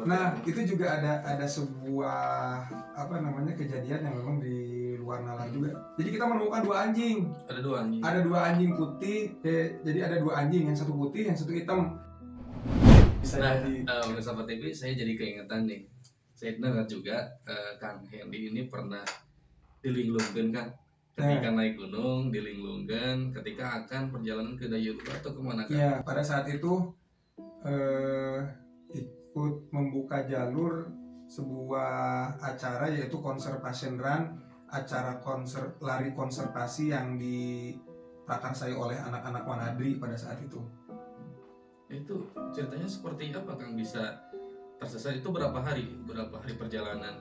Nah, itu juga ada sebuah kejadian yang memang di luar nalar juga. Jadi kita menemukan dua anjing. Ada dua anjing putih. Jadi ada dua anjing, yang satu putih, yang satu hitam. Sahabat TV, saya jadi keingetan nih. Saya dengar juga Kang Hendy ini pernah dilinglungkan kan, ketika naik gunung dilinglungkan, ketika akan perjalanan ke Dayeuhur atau kemana kan? Iya, pada saat itu ikut membuka jalur sebuah acara yaitu Conservation Run, acara lari konservasi yang diprakarsai oleh anak-anak Wanadri pada saat itu. Itu ceritanya seperti apa Kang bisa tersesat? Itu berapa hari perjalanan?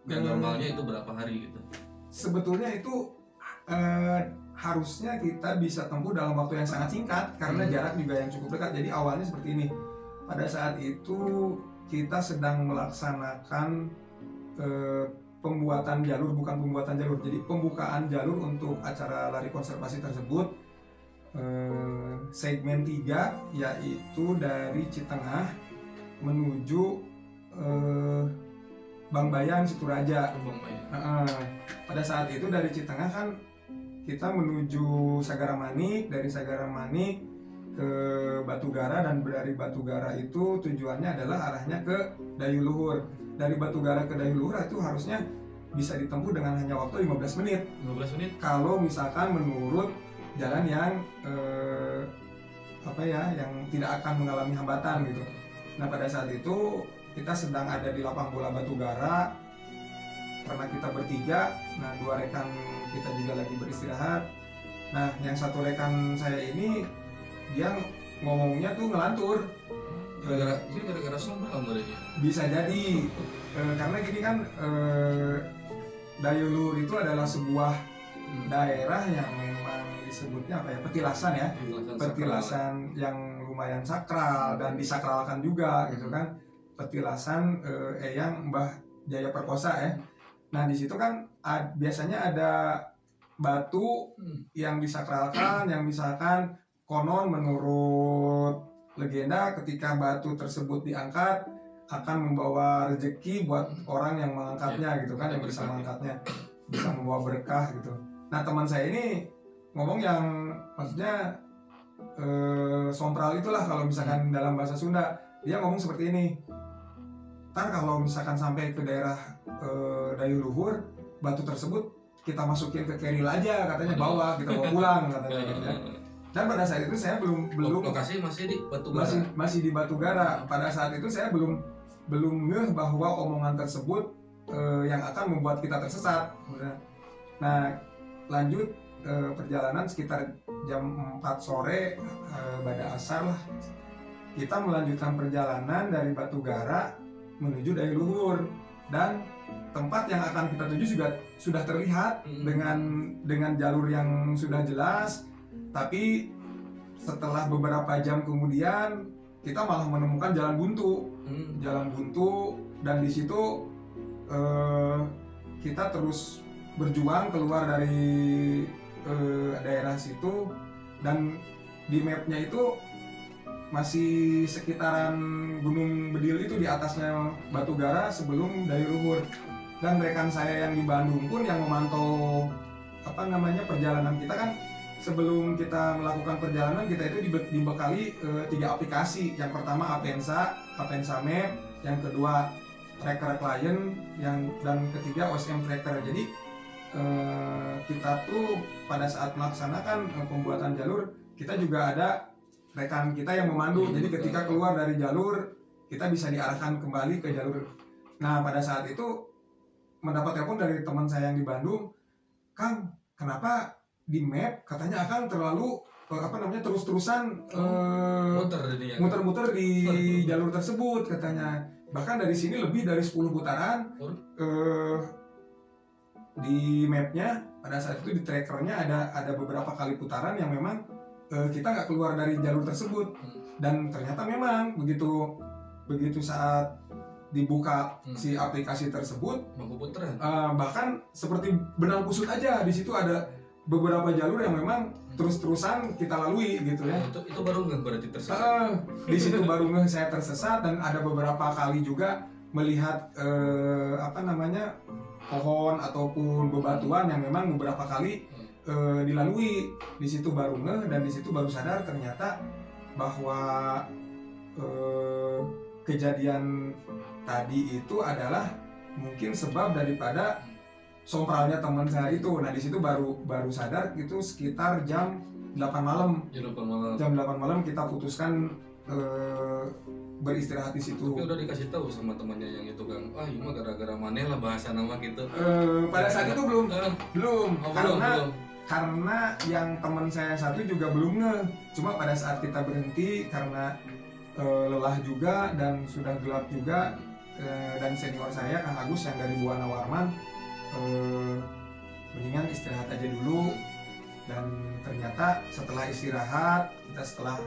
Dan normalnya itu berapa hari gitu? Sebetulnya itu harusnya kita bisa tempuh dalam waktu yang sangat singkat karena jarak juga yang cukup dekat. Jadi awalnya seperti ini. Pada saat itu kita sedang melaksanakan pembuatan jalur, jadi pembukaan jalur untuk acara lari konservasi tersebut. Segmen 3 yaitu dari Citengah menuju Bangbayan, Situraja. Pada saat itu dari Citengah kan kita menuju Sagara Manik, dari Sagara Manik ke Batugara, dan dari Batugara itu tujuannya adalah arahnya ke Dayeuhur. Dari Batugara ke Dayeuhur itu harusnya bisa ditempuh dengan hanya waktu 15 menit. 15 menit? Kalau misalkan menurut jalan yang yang tidak akan mengalami hambatan gitu. Nah, pada saat itu kita sedang ada di lapang bola Batugara karena kita bertiga. Nah, 2 rekan kita juga lagi beristirahat. Nah, yang satu rekan saya ini dia ngomongnya tuh ngelantur. Gara-gara sombong mereka. Bisa jadi karena gini kan, Dayeuhur itu adalah sebuah daerah yang memang disebutnya petilasan ya. Petilasan yang lumayan sakral dan disakralkan juga gitu kan. Petilasan Eyang Mbah Jaya Perkosa ya. Nah, di situ kan biasanya ada batu yang disakralkan, yang misalkan konon menurut legenda ketika batu tersebut diangkat akan membawa rezeki buat orang yang mengangkatnya gitu kan, yang bisa mengangkatnya, bisa membawa berkah gitu. Nah, teman saya ini ngomong yang maksudnya sompral itulah kalau misalkan dalam bahasa Sunda. Dia ngomong seperti ini, ntar kalau misalkan sampai ke daerah Dayeuhur, batu tersebut kita masukin ke keril aja katanya, bawa kita bawa pulang katanya gitu ya. Dan pada saat itu saya belum lokasi masih di Batugara. Masih di Batugara. Pada saat itu saya belum ngeh bahwa omongan tersebut yang akan membuat kita tersesat. Nah, lanjut perjalanan sekitar jam 4 sore, pada asar lah, kita melanjutkan perjalanan dari Batugara menuju Dayeuhur, dan tempat yang akan kita tuju juga sudah terlihat dengan jalur yang sudah jelas. Tapi setelah beberapa jam kemudian kita malah menemukan jalan buntu, dan di situ kita terus berjuang keluar dari daerah situ, dan di mapnya itu masih sekitaran Gunung Bedil itu, di atasnya Batugara sebelum Dayeuhur. Dan rekan saya yang di Bandung pun yang memantau perjalanan kita kan, sebelum kita melakukan perjalanan kita itu dibekali 3 aplikasi. Yang pertama Apensa Map, yang kedua Tracker Client, dan ketiga OSM Tracker. Jadi kita tuh pada saat melaksanakan pembuatan jalur, kita juga ada rekan kita yang memandu. Jadi ketika keluar dari jalur, kita bisa diarahkan kembali ke jalur. Nah, pada saat itu mendapat telepon dari teman saya yang di Bandung, "Kang, kenapa di map katanya akan terlalu terus-terusan muter-muter di jalur tersebut," katanya. Bahkan dari sini lebih dari 10 putaran. Di mapnya pada saat itu, di trackernya ada beberapa kali putaran yang memang kita nggak keluar dari jalur tersebut. Dan ternyata memang begitu saat dibuka si aplikasi tersebut, bahkan seperti benang kusut aja, di situ ada beberapa jalur yang memang terus-terusan kita lalui gitu ya. Itu baru nggak berarti tersesat. Di situ baru saya tersesat, dan ada beberapa kali juga melihat pohon ataupun bebatuan yang memang beberapa kali dilalui. Di situ baru dan di situ baru sadar ternyata bahwa kejadian tadi itu adalah mungkin sebab daripada sompralnya teman saya itu. Nah di situ baru sadar itu sekitar jam 8 malam. Jam 8 malam kita putuskan beristirahat di situ. Tapi udah dikasih tahu sama temannya yang itu Kang, ini mah gara-gara maneh lah bahasa nama gitu. Pada saat itu belum. Belum. Karena yang teman saya satu juga belum Cuma pada saat kita berhenti karena lelah juga dan sudah gelap juga, dan senior saya Kang Agus yang dari Buana Warman, mendingan istirahat aja dulu. Dan ternyata setelah istirahat, kita setelah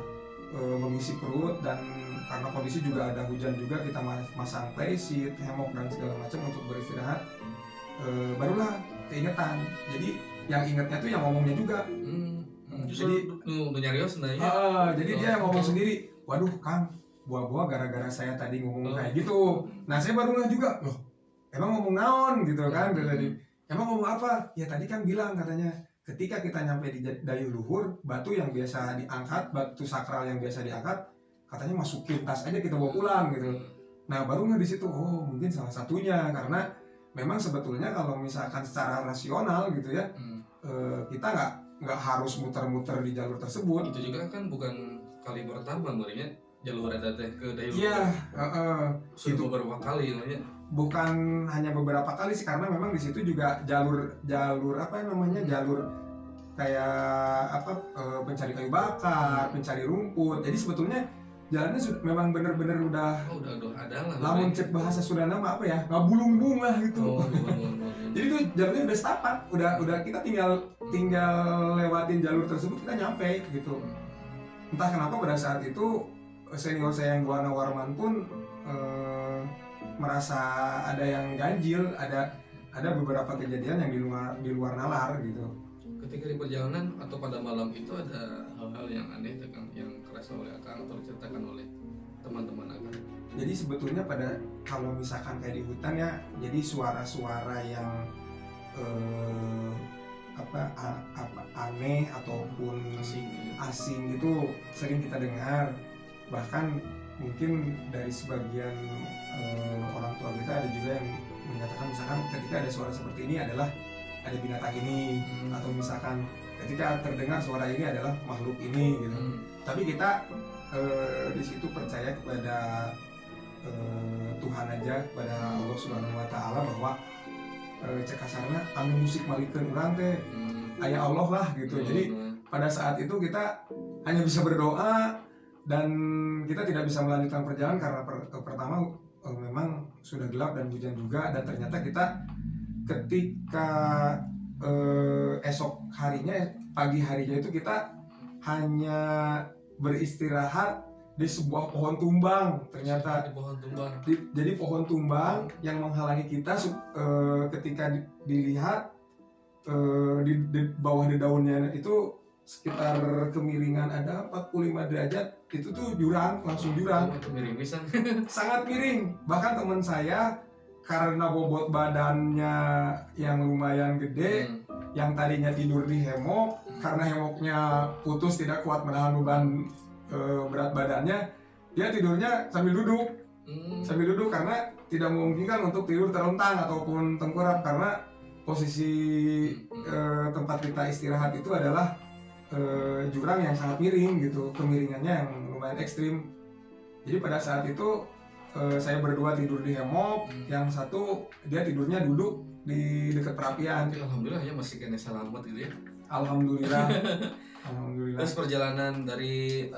mengisi perut, dan karena kondisi juga ada hujan juga, kita masang playseat, hemok dan segala macam untuk beristirahat, barulah keingetan. Jadi yang ingatnya tuh yang ngomongnya juga. Jadi nyarios jadi dia yang ngomong sendiri, waduh Kang, buah-buah gara-gara saya tadi ngomong kayak gitu. Nah saya baru ngeh juga, loh emang ngomong naon gitu kan. Tadi emang ngomong apa? Ya tadi kan bilang katanya ketika kita nyampe di dayeuh luhur, batu yang biasa diangkat, batu sakral yang biasa diangkat, katanya masukin tas aja kita bawa pulang gitu. Nah baru nggak di situ, oh mungkin salah satunya, karena memang sebetulnya kalau misalkan secara rasional gitu ya, kita nggak harus muter-muter di jalur tersebut. Itu juga kan bukan kali pertama marinya jalur eta teh ke dayeuh. Iya, itu beberapa kali namanya. Bukan hanya beberapa kali sih, karena memang di situ juga jalur jalur kayak pencari kayu bakar, pencari rumput. Jadi sebetulnya jalannya memang bener-bener udah ada lah. Lamun cek bahasa Sundana apa ya, ngabulung lah gitu. Jadi tuh jalurnya udah setapak, udah kita tinggal lewatin jalur tersebut, kita nyampe gitu. Entah kenapa pada saat itu senior saya yang Buana Warman pun merasa ada yang ganjil, ada beberapa kejadian yang di luar nalar gitu. Ketika di perjalanan atau pada malam itu ada hal-hal yang aneh yang kerasa oleh Akang atau diceritakan oleh teman-teman Akang? Jadi sebetulnya kalau misalkan kayak di hutan ya, jadi suara-suara yang aneh ataupun asing itu sering kita dengar. Bahkan mungkin dari sebagian orang tua kita ada juga yang menyatakan misalkan ketika ada suara seperti ini adalah ada binatang ini, atau misalkan ketika terdengar suara ini adalah makhluk ini gitu. Tapi kita di situ percaya kepada Tuhan aja, kepada Allah Subhanahu Wa Taala, bahwa cek kasarna anu musik malikeun urang teh aya Allah lah gitu. Jadi pada saat itu kita hanya bisa berdoa, dan kita tidak bisa melanjutkan perjalanan karena pertama memang sudah gelap dan hujan juga, dan ternyata kita ketika esok harinya, pagi harinya itu kita hanya beristirahat di sebuah pohon tumbang. Ternyata jadi pohon tumbang yang menghalangi kita ketika dilihat di bawah daunnya itu sekitar kemiringan ada 45 derajat, itu tuh langsung jurang. Miring pisan. Sangat miring. Bahkan teman saya karena bobot badannya yang lumayan gede, yang tadinya tidur di hemok, karena hemoknya putus tidak kuat menahan beban berat badannya, dia tidurnya sambil duduk karena tidak memungkinkan untuk tidur terlentang ataupun tengkurap, karena posisi tempat kita istirahat itu adalah jurang yang sangat miring gitu, kemiringannya yang lumayan ekstrim. Jadi pada saat itu saya berdua tidur di hemok, yang satu dia tidurnya duduk di dekat perapian. Alhamdulillah ya masih kena selamat gitu ya. Alhamdulillah. Terus perjalanan dari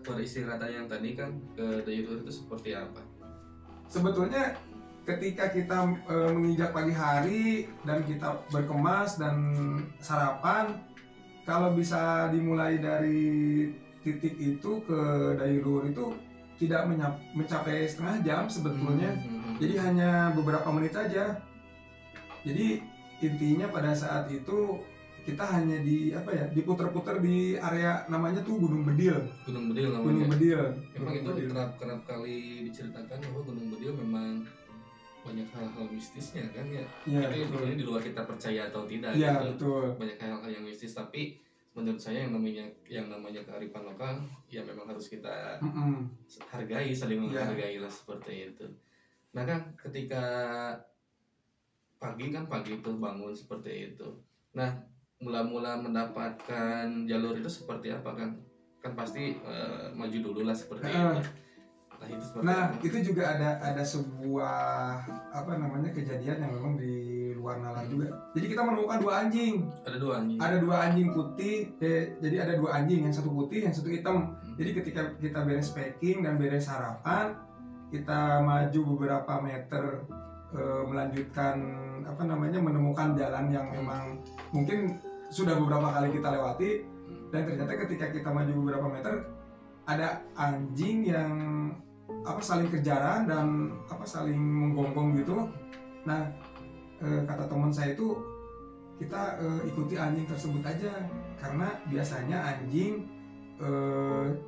peristirahatan yang tadi kan ke dayeuh itu seperti apa? Sebetulnya ketika kita menginjak pagi hari dan kita berkemas dan sarapan, kalau bisa dimulai dari titik itu ke dayeuh itu tidak mencapai setengah jam sebetulnya. Jadi hanya beberapa menit aja. Jadi intinya pada saat itu kita hanya diputer-puter di area namanya tuh Gunung Bedil. Gunung Bedil Gunung namanya. Bedil. Emang Gunung itu Bedil. kerap kali diceritakan bahwa Gunung Bedil memang banyak hal-hal mistisnya kan ya. Iya, Itu betul. intinya di luar kita percaya atau tidak Iya, gitu. betul. Banyak hal-hal yang mistis, tapi menurut saya yang namanya kearifan lokal ya memang harus kita Mm-mm. hargai, saling Iya. menghargai lah seperti itu. Nah kan ketika pagi itu bangun seperti itu. Nah mula-mula mendapatkan jalur itu seperti apa kan? Kan pasti maju dulu lah seperti Heeh. itu. Nah itu seperti Nah, apa? itu juga ada sebuah kejadian yang memang di luar nalar juga. Jadi kita menemukan 2 anjing. Ada 2 anjing. Ada 2 anjing putih. Jadi ada 2 anjing, yang satu putih, yang satu hitam. Jadi ketika kita beres packing dan beres sarapan, kita maju beberapa meter melanjutkan menemukan jalan yang memang mungkin sudah beberapa kali kita lewati, dan ternyata ketika kita maju beberapa meter ada anjing yang saling kejaran dan saling menggonggong gitu. Nah, kata teman saya itu kita ikuti anjing tersebut aja, karena biasanya anjing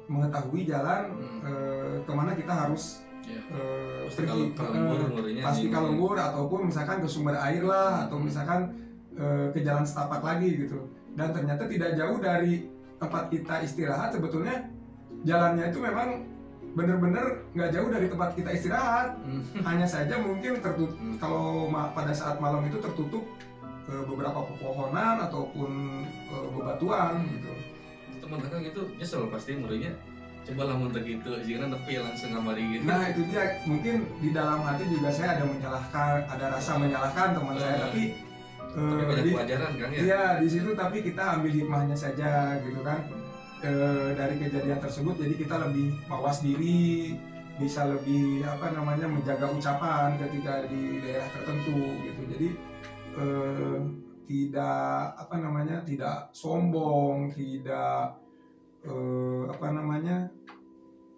mengetahui jalan kemana kita harus pergi. Pasti kalau lembur ataupun misalkan ke sumber air lah, atau misalkan ke jalan setapak lagi gitu. Dan ternyata tidak jauh dari tempat kita istirahat, sebetulnya jalannya itu memang bener-bener nggak jauh dari tempat kita istirahat. Hanya saja mungkin tertutup kalau pada saat malam itu tertutup beberapa pepohonan ataupun bebatuan gitu. Teman kakak gitu nyesel pasti muridnya. Coba lah muntah gitu, jangan tapi langsung ngamari gitu. Nah itu dia, mungkin di dalam hati juga saya ada rasa menyalahkan teman saya, tapi banyak pelajaran kan ya. Iya di situ, tapi kita ambil hikmahnya saja gitu kan. Dari kejadian tersebut jadi kita lebih mawas diri, bisa lebih menjaga ucapan ketika di daerah tertentu gitu. Jadi tidak sombong, tidak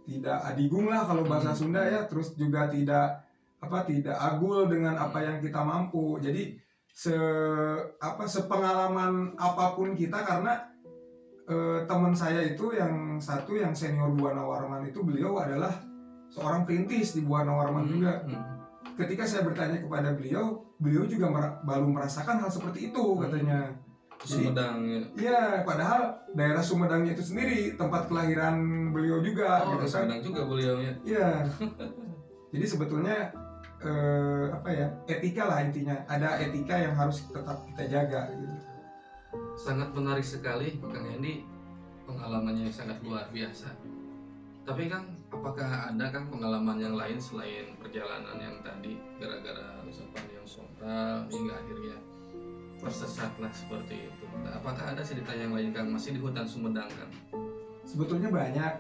tidak adigung lah kalau bahasa Sunda ya, terus juga tidak agul dengan apa yang kita mampu. Jadi sepengalaman apapun kita, karena teman saya itu yang satu yang senior Buana Warman itu, beliau adalah seorang perintis di Buana Warman juga. Ketika saya bertanya kepada beliau juga baru merasakan hal seperti itu katanya. Sumedang. Iya, padahal daerah Sumedangnya itu sendiri tempat kelahiran beliau juga. Oh, gitu kan. Sumedang juga beliaunya. Iya. Jadi sebetulnya etika lah intinya. Ada etika yang harus tetap kita jaga gitu. Sangat menarik sekali Kang Hendy, pengalamannya yang sangat luar biasa. Tapi Kang, apakah ada Kang pengalaman yang lain selain perjalanan yang tadi gara-gara usapan yang sontral hingga akhirnya tersesat lah seperti itu? Nah, apakah ada cerita yang lain Kang, masih di hutan Sumedang Kang? Sebetulnya banyak.